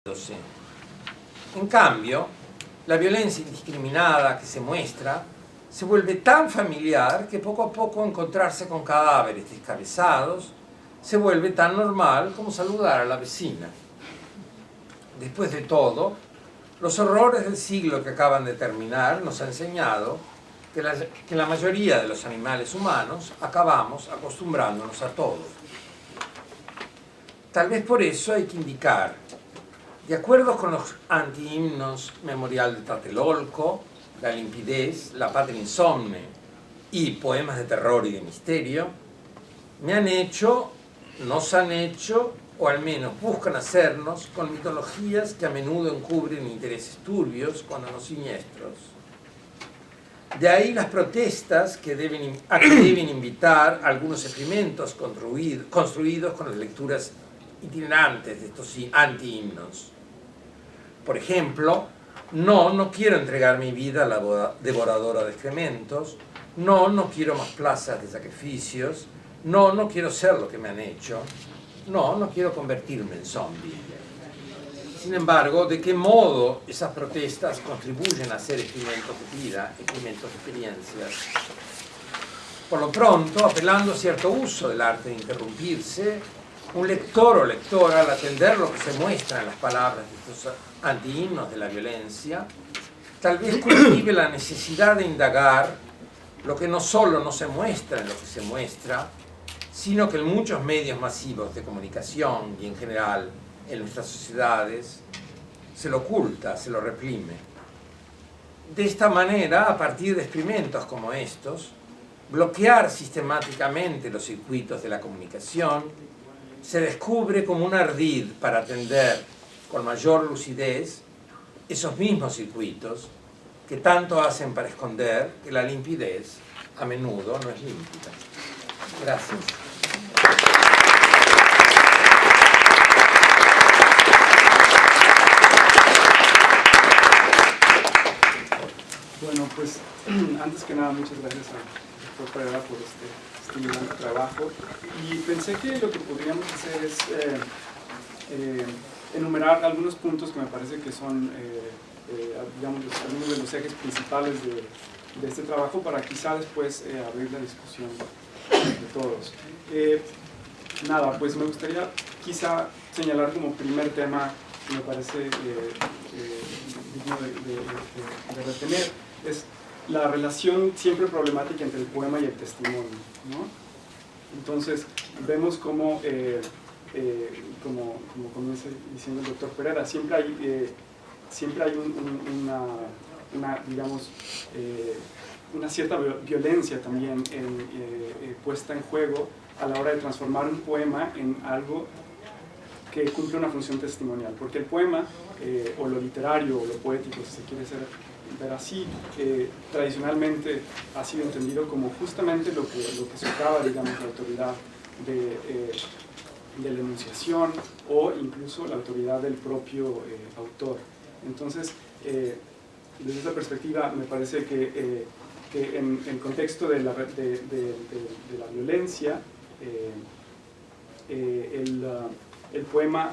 En cambio, la violencia indiscriminada que se muestra se vuelve tan familiar que poco a poco encontrarse con cadáveres descabezados se vuelve tan normal como saludar a la vecina. Después de todo, los horrores del siglo que acaban de terminar nos han enseñado que la mayoría de los animales humanos acabamos acostumbrándonos a todo. Tal vez por eso hay que indicar, de acuerdo con los antihimnos Memorial de Tlatelolco, La limpidez, La patria insomne y Poemas de terror y de misterio, me han hecho, nos han hecho, o al menos buscan hacernos, con mitologías que a menudo encubren intereses turbios, cuando no siniestros. De ahí las protestas que deben invitar algunos experimentos construidos con las lecturas itinerantes de estos antihimnos. Por ejemplo, no quiero entregar mi vida a la devoradora de excrementos, no quiero más plazas de sacrificios, no quiero ser lo que me han hecho, no quiero convertirme en zombie. Sin embargo, ¿de qué modo esas protestas contribuyen a hacer experimentos de vida, experimentos de experiencias? Por lo pronto, apelando a cierto uso del arte de interrumpirse, un lector o lectora, al atender lo que se muestra en las palabras de estos antihimnos de la violencia, tal vez cultive la necesidad de indagar lo que no solo no se muestra en lo que se muestra, sino que en muchos medios masivos de comunicación y en general en nuestras sociedades se lo oculta, se lo reprime. De esta manera, a partir de experimentos como estos, bloquear sistemáticamente los circuitos de la comunicación se descubre como un ardid para atender con mayor lucidez esos mismos circuitos que tanto hacen para esconder que la limpidez a menudo no es límpida. Gracias. Bueno, pues antes que nada, muchas gracias a Dr. Pereira por este estimulante trabajo. Y pensé que lo que podríamos hacer es enumerar algunos puntos que me parece que son, digamos, algunos de los ejes principales de este trabajo para quizá después abrir la discusión de todos. Nada, pues me gustaría quizá señalar como primer tema que me parece digno de retener, es la relación siempre problemática entre el poema y el testimonio, ¿no? Entonces, vemos cómo, como comienza diciendo el doctor Pereira, siempre hay digamos, una cierta violencia también puesta en juego a la hora de transformar un poema en algo que cumple una función testimonial, porque el poema, o lo literario, o lo poético, si se quiere ver así, tradicionalmente ha sido entendido como justamente lo que socava, digamos, la autoridad de la enunciación o incluso la autoridad del propio autor. Entonces, desde esa perspectiva, me parece que en el contexto de la violencia, el poema,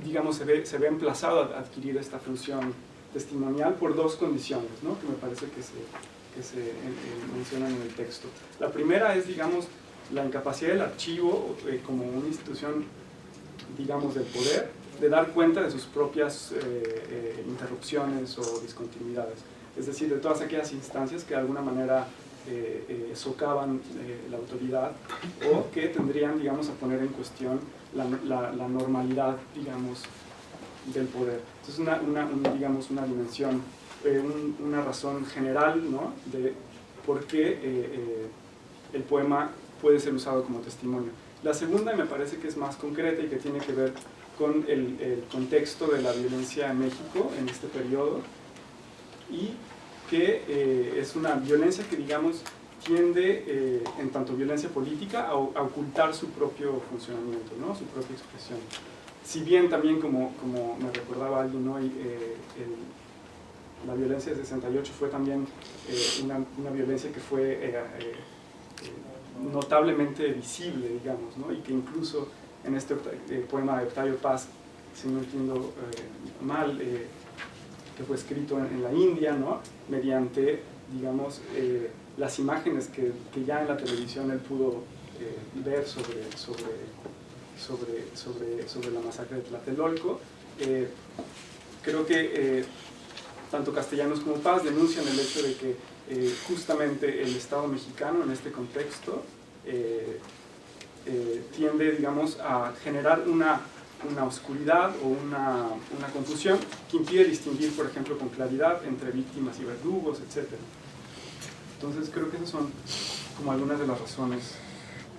digamos, se ve emplazado a adquirir esta función testimonial por dos condiciones, ¿no?, que me parece que se mencionan en el texto. La primera es, digamos, la incapacidad del archivo como una institución, digamos, del poder, de dar cuenta de sus propias interrupciones o discontinuidades. Es decir, de todas aquellas instancias que de alguna manera socavan la autoridad o que tendrían, digamos, a poner en cuestión la normalidad, digamos, del poder. Entonces, digamos, una dimensión, una razón general, ¿no?, de por qué el poema puede ser usado como testimonio. La segunda me parece que es más concreta y que tiene que ver con el contexto de la violencia en México en este periodo, y que es una violencia que, digamos, tiende, en tanto violencia política, a ocultar su propio funcionamiento, ¿no?, su propia expresión. Si bien también, como me recordaba alguien hoy, la violencia de 68 fue también una violencia que fue notablemente visible, digamos, ¿no?, y que incluso en este poema de Octavio Paz si no entiendo mal, que fue escrito en la India, ¿no? Mediante, digamos, las imágenes que ya en la televisión él pudo ver sobre la masacre de Tlatelolco. Creo que tanto Castellanos como Paz denuncian el hecho de que justamente el Estado mexicano en este contexto tiende, digamos, a generar una oscuridad o una confusión que impide distinguir, por ejemplo, con claridad entre víctimas y verdugos, etc. Entonces creo que esas son como algunas de las razones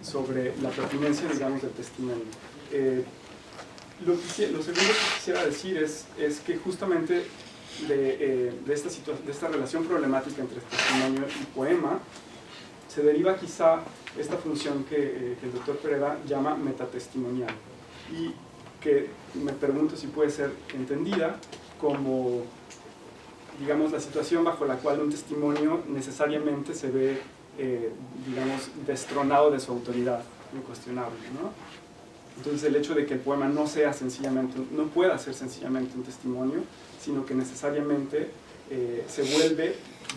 sobre la pertinencia, digamos, del testimonio. Lo segundo que quisiera decir es que justamente de esta relación problemática entre testimonio y poema se deriva quizá esta función que el doctor Pereda llama metatestimonial, y que me pregunto si puede ser entendida como, digamos, la situación bajo la cual un testimonio necesariamente se ve, digamos, destronado de su autoridad incuestionable, ¿no? Entonces el hecho de que el poema no pueda ser sencillamente un testimonio, sino que necesariamente se vuelve,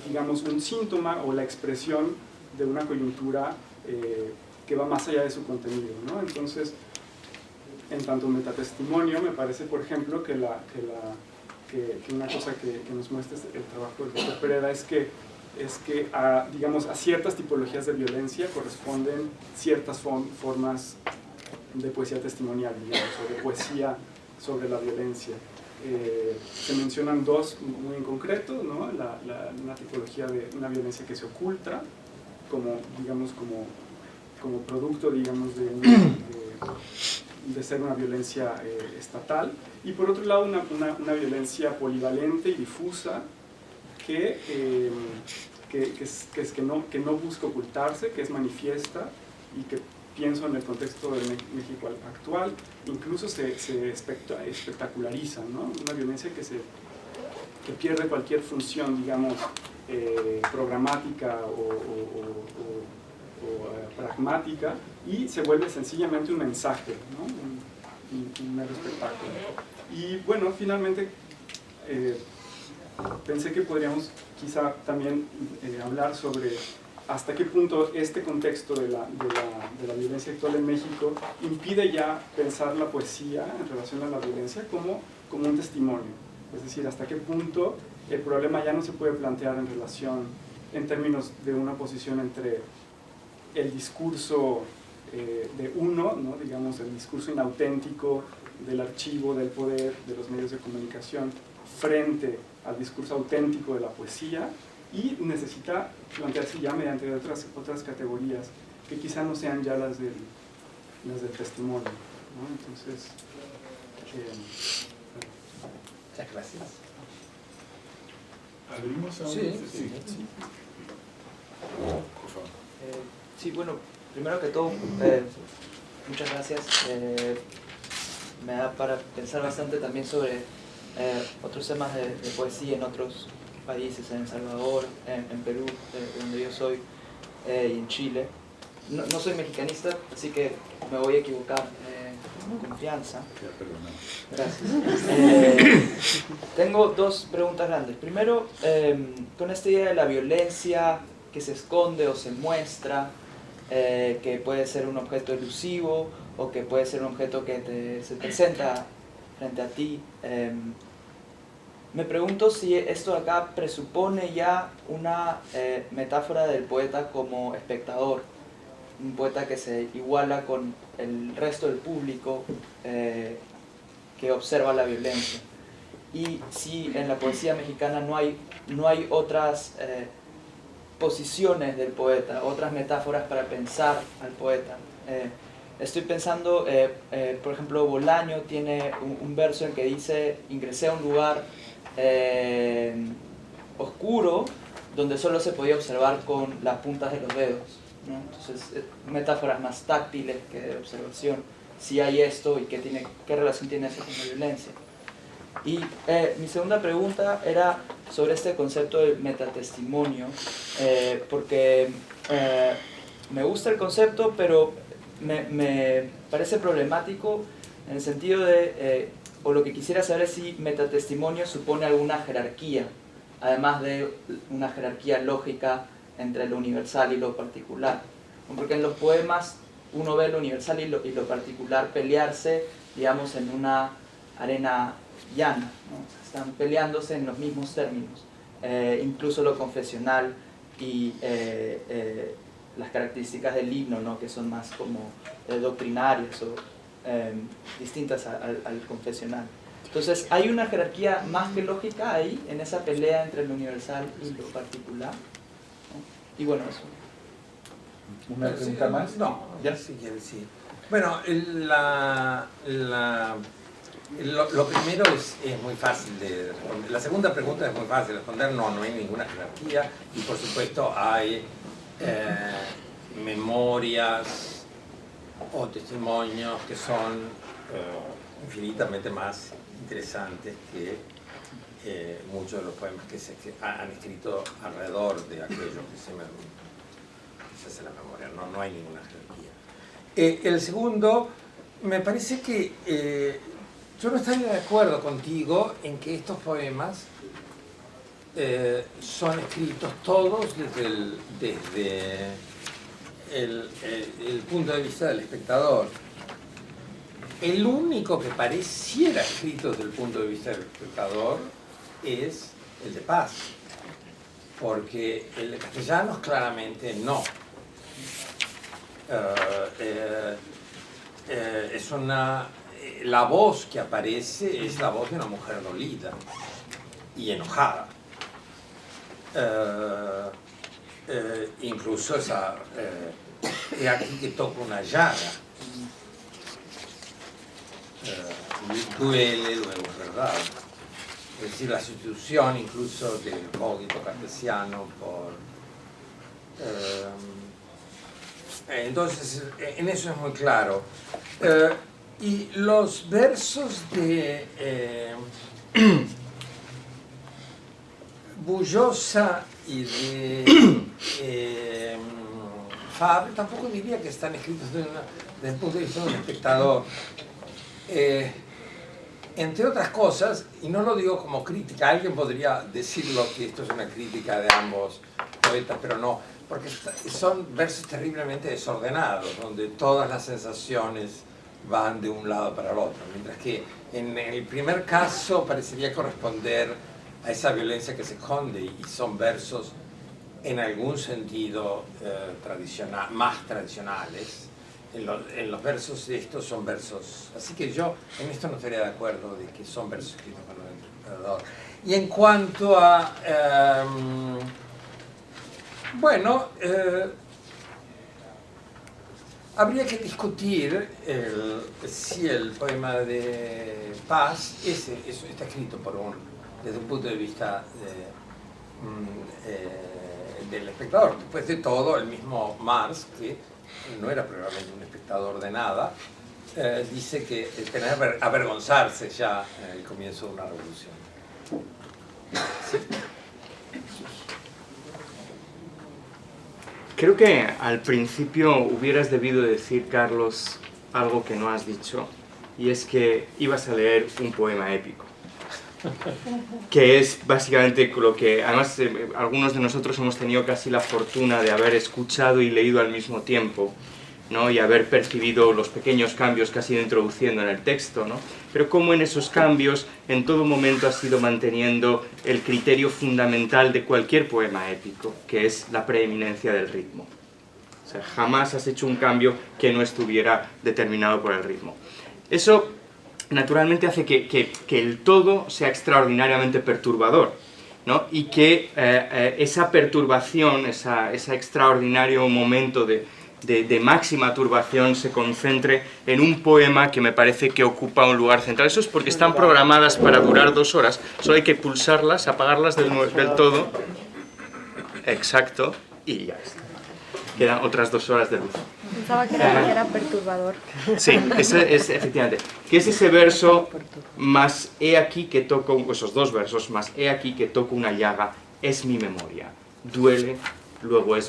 digamos, un síntoma o la expresión de una coyuntura que va más allá de su contenido, ¿no? Entonces, en tanto metatestimonio, me parece, por ejemplo, que una cosa que nos muestra el trabajo del doctor Pereda es que digamos, a ciertas tipologías de violencia corresponden ciertas formas de poesía testimonial, digamos, o de poesía sobre la violencia. Se mencionan dos muy en concreto, ¿no? Una tipología de una violencia que se oculta, como, digamos, como producto, digamos, de ser una violencia estatal, y por otro lado una violencia polivalente y difusa que no busca ocultarse, que es manifiesta y que, pienso en el contexto de México actual, incluso se espectaculariza, ¿no? Una violencia que pierde cualquier función, digamos, programática o pragmática, y se vuelve sencillamente un mensaje, ¿no? Un mero espectáculo. Y bueno, finalmente pensé que podríamos quizá también hablar sobre hasta qué punto este contexto de la violencia actual en México impide ya pensar la poesía en relación a la violencia como un testimonio. Es decir, hasta qué punto el problema ya no se puede plantear en términos de una posición entre el discurso de uno, ¿no? Digamos, el discurso inauténtico del archivo, del poder, de los medios de comunicación, frente al discurso auténtico de la poesía, y necesita plantearse ya mediante otras categorías que quizá no sean ya las del testimonio, ¿no? Entonces, muchas gracias. ¿Abrimos a un... Sí. Por favor. Sí, bueno, primero que todo, muchas gracias. Me da para pensar bastante también sobre otros temas de poesía en otros países, en El Salvador, en Perú, donde yo soy, y en Chile. No soy mexicanista, así que me voy a equivocar, con confianza. Gracias. Tengo dos preguntas grandes. Primero, con esta idea de la violencia que se esconde o se muestra, que puede ser un objeto elusivo o que puede ser un objeto que se presenta frente a ti. Me pregunto si esto de acá presupone ya una metáfora del poeta como espectador, un poeta que se iguala con el resto del público que observa la violencia. Y si en la poesía mexicana no hay otras posiciones del poeta, otras metáforas para pensar al poeta. Estoy pensando, por ejemplo, Bolaño tiene un verso en que dice: ingresé a un lugar oscuro donde solo se podía observar con las puntas de los dedos, ¿no? Entonces, metáforas más táctiles que de observación. Si hay esto y qué relación tiene eso con la violencia. Y mi segunda pregunta era sobre este concepto de metatestimonio, porque me gusta el concepto, pero me parece problemático en el sentido de o lo que quisiera saber es si metatestimonio supone alguna jerarquía, además de una jerarquía lógica entre lo universal y lo particular. Porque en los poemas uno ve lo universal y lo particular pelearse, digamos, en una arena llana, ¿no? Están peleándose en los mismos términos, incluso lo confesional y las características del himno, ¿no? Que son más como doctrinarias o distintas al confesional. Entonces, ¿hay una jerarquía más que lógica ahí, en esa pelea entre lo universal y lo particular? ¿No? Y bueno, eso. ¿Una pregunta más? No, ¿Ya? si quieres, sí. Bueno, lo primero es muy fácil de responder. La segunda pregunta es muy fácil de responder. No hay ninguna jerarquía. Y por supuesto hay memorias o testimonios que son infinitamente más interesantes que muchos de los poemas que se han escrito alrededor de aquello que se hace la memoria. No hay ninguna jerarquía. El segundo, me parece que yo no estaría de acuerdo contigo en que estos poemas son escritos todos desde el punto de vista del espectador. El único que pareciera escrito desde el punto de vista del espectador es el de Paz, porque el de Castellanos claramente no. La voz que aparece es la voz de una mujer dolida y enojada. Incluso es aquí que toca una llaga. Duele, luego es verdad. Es decir, la sustitución incluso del cogito cartesiano por... entonces, en eso es muy claro. Y los versos de Bullosa y de Fabre tampoco diría que están escritos desde el punto de vista de un espectador. Entre otras cosas, y no lo digo como crítica, alguien podría decirlo que esto es una crítica de ambos poetas, pero no, porque son versos terriblemente desordenados, donde todas las sensaciones van de un lado para el otro, mientras que en el primer caso parecería corresponder a esa violencia que se esconde y son versos en algún sentido más tradicionales. En los versos estos son versos, así que yo en esto no estaría de acuerdo de que son versos escritos por el interpretador. Y en cuanto a bueno, habría que discutir si el poema de Paz eso está escrito desde un punto de vista del espectador. Después de todo, el mismo Marx, que no era probablemente un espectador de nada, dice que tener que avergonzarse ya en el comienzo de una revolución. ¿Sí? Creo que al principio hubieras debido decir, Carlos, algo que no has dicho, y es que ibas a leer un poema épico, que es básicamente lo que, además, algunos de nosotros hemos tenido casi la fortuna de haber escuchado y leído al mismo tiempo, ¿no? Y haber percibido los pequeños cambios que has ido introduciendo en el texto, ¿no? Pero cómo en esos cambios en todo momento has ido manteniendo el criterio fundamental de cualquier poema épico, que es la preeminencia del ritmo. O sea, jamás has hecho un cambio que no estuviera determinado por el ritmo. Eso naturalmente hace que el todo sea extraordinariamente perturbador, ¿no? Y que esa perturbación, ese extraordinario momento de máxima turbación se concentre en un poema que me parece que ocupa un lugar central. Eso es porque están programadas para durar 2 horas, solo hay que pulsarlas, apagarlas del todo, exacto, y ya está. Quedan otras 2 horas de luz. Pensaba que era perturbador. Sí, ese es efectivamente, que es ese verso más he aquí que toco, esos 2 versos, más he aquí que toco una llaga, es mi memoria, duele, luego es